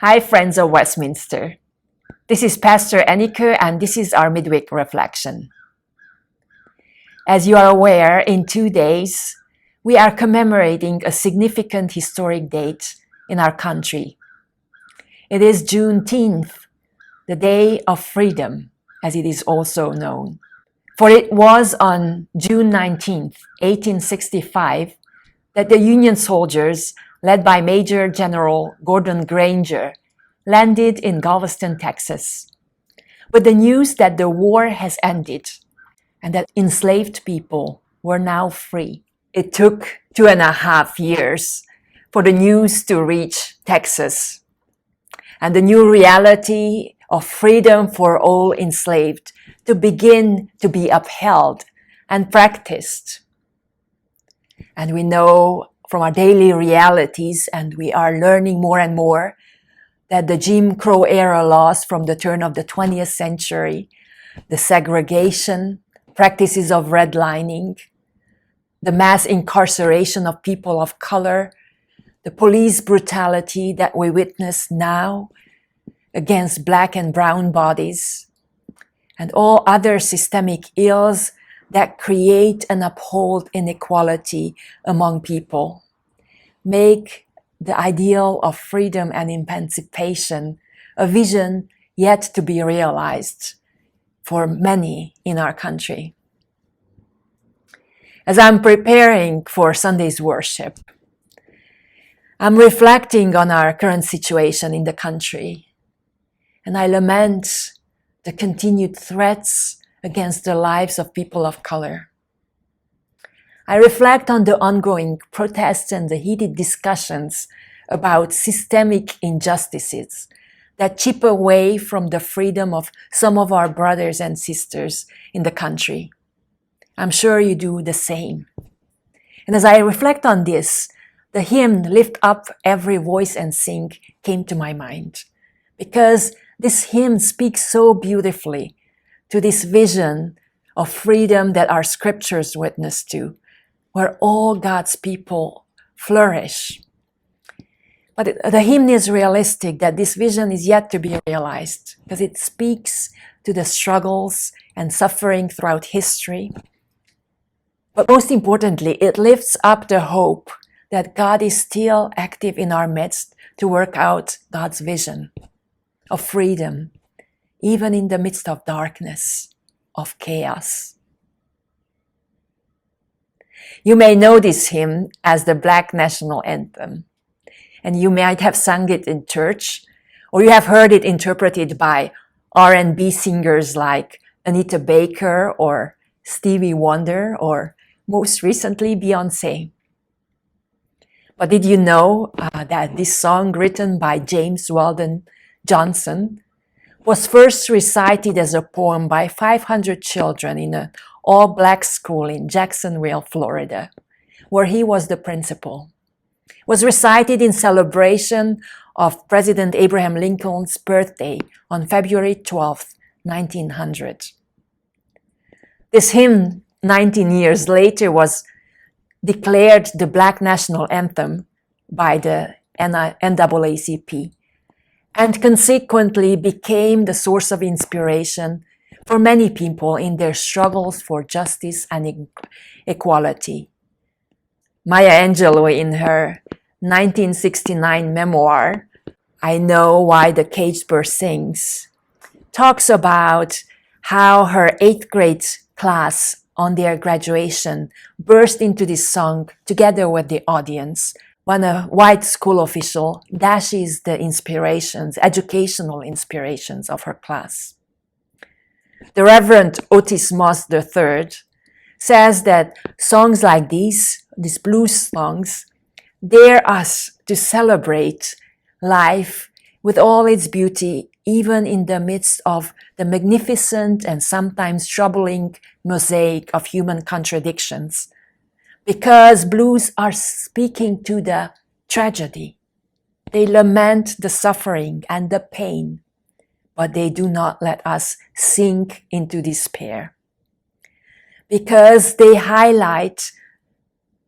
Hi, friends of Westminster. This is Pastor Annika, and this is our midweek reflection. As you are aware, in 2 days, we are commemorating a significant historic date in our country. It is Juneteenth, the Day of Freedom, as it is also known. For it was on June 19th, 1865, that the Union soldiers, led by Major General Gordon Granger, landed in Galveston, Texas, with the news that the war has ended and that enslaved people were now free. It took 2.5 years for the news to reach Texas, and the new reality of freedom for all enslaved to begin to be upheld and practiced. And we know from our daily realities, and we are learning more and more, that the Jim Crow era laws from the turn of the 20th century, the segregation, practices of redlining, the mass incarceration of people of color, the police brutality that we witness now against black and brown bodies, and all other systemic ills that create and uphold inequality among people, make the ideal of freedom and emancipation a vision yet to be realized for many in our country. As I'm preparing for Sunday's worship, I'm reflecting on our current situation in the country, and I lament the continued threats against the lives of people of color. I reflect on the ongoing protests and the heated discussions about systemic injustices that chip away from the freedom of some of our brothers and sisters in the country. I'm sure you do the same. And as I reflect on this, the hymn "Lift Up Every Voice and Sing" came to my mind, because this hymn speaks so beautifully to this vision of freedom that our scriptures witness to, where all God's people flourish. But the hymn is realistic that this vision is yet to be realized, because it speaks to the struggles and suffering throughout history. But most importantly, it lifts up the hope that God is still active in our midst to work out God's vision of freedom, even in the midst of darkness, of chaos. You may know this hymn as the Black National Anthem, and you might have sung it in church, or you have heard it interpreted by R&B singers like Anita Baker or Stevie Wonder, or most recently Beyonce. But did you know that this song, written by James Weldon Johnson, was first recited as a poem by 500 children in an all-black school in Jacksonville, Florida, where he was the principal. It was recited in celebration of President Abraham Lincoln's birthday on February 12, 1900. This hymn, 19 years later, was declared the Black National Anthem by the NAACP, and consequently became the source of inspiration for many people in their struggles for justice and equality. Maya Angelou, in her 1969 memoir, I Know Why the Caged Bird Sings, talks about how her 8th grade class on their graduation burst into this song together with the audience when a white school official dashes the inspirations, educational inspirations of her class. The Reverend Otis Moss III says that songs like these blues songs, dare us to celebrate life with all its beauty, even in the midst of the magnificent and sometimes troubling mosaic of human contradictions. Because blues are speaking to the tragedy. They lament the suffering and the pain, but they do not let us sink into despair. Because they highlight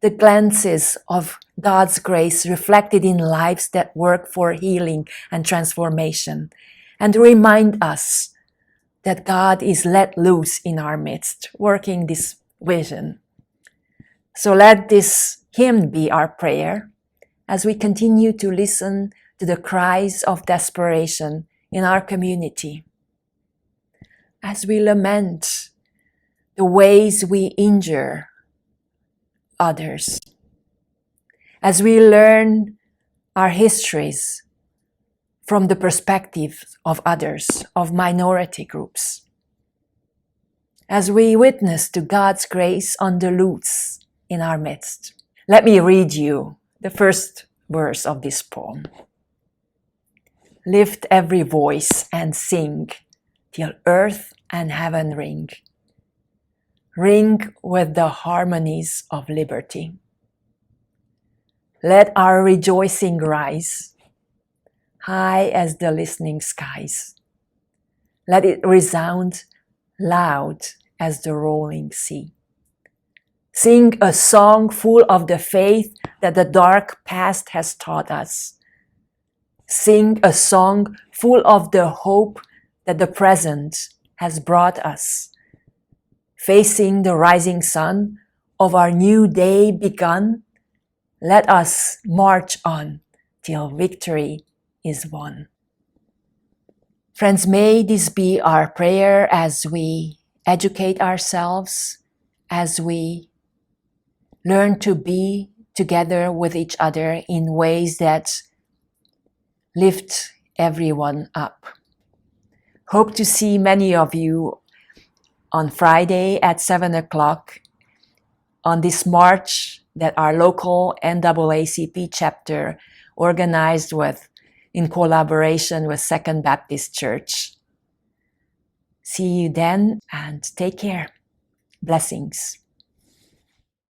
the glances of God's grace reflected in lives that work for healing and transformation, and remind us that God is let loose in our midst, working this vision. So let this hymn be our prayer as we continue to listen to the cries of desperation in our community, as we lament the ways we injure others, as we learn our histories from the perspective of others, of minority groups, as we witness to God's grace on the loose in our midst. Let me read you the first verse of this poem. Lift every voice and sing till earth and heaven ring. Ring with the harmonies of liberty. Let our rejoicing rise, high as the listening skies. Let it resound loud as the rolling sea. Sing a song full of the faith that the dark past has taught us. Sing a song full of the hope that the present has brought us. Facing the rising sun of our new day begun, let us march on till victory is won. Friends, may this be our prayer as we educate ourselves, as we learn to be together with each other in ways that lift everyone up. Hope to see many of you on Friday at 7 o'clock on this march that our local NAACP chapter organized in collaboration with Second Baptist Church. See you then and take care. Blessings.